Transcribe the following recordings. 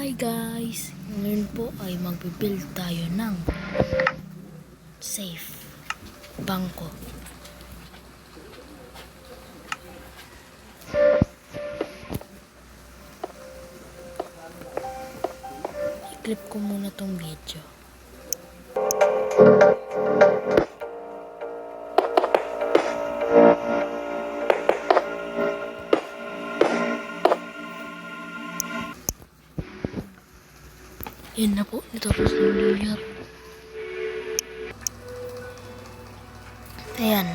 Hi guys! Ngayon po ay magbibuild tayo ng safe bangko. I-clip ko muna tong video. Yan na po, natapos ng layer. Ayan,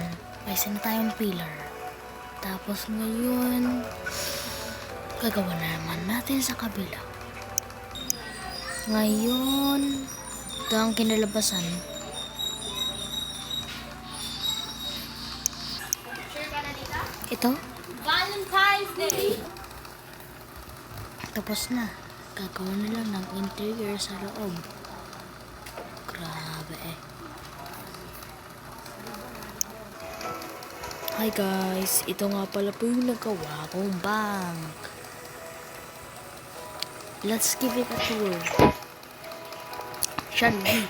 may isa na tayong pillar. Tapos ngayon, gagawa na naman natin sa kabila. Ngayon, ito ang kinalabasan. Ito, Valentine's Day! tapos na. Gagawa na lang ng interior sa loob. Grabe eh. Hi guys, ito nga pala po yung nagawa kong bank. Let's give it a tour. Shall we?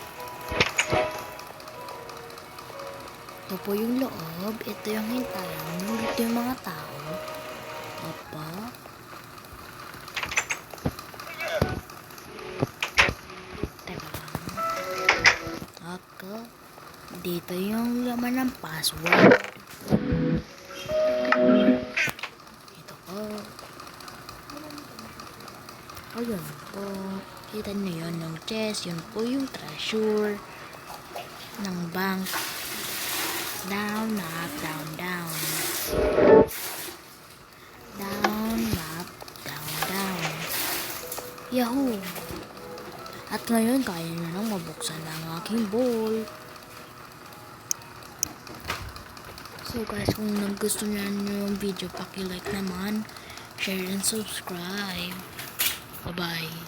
Ito po yung loob. Ito yung hintayan. Ito yung mga tao. Opa. Teka lang. Ako. Dito yung laman ng password. Ito po. Ayun po. Kita nyo yun yung chest. Yun po yung treasure ng bank. Down, up, down, down. Down, up, down, down. Yahoo! At ngayon, kaya nyo nang mabuksan ang aking ball. So guys, kung nagustuhan nyo yung video, paki-like naman, share and subscribe. Bye-bye.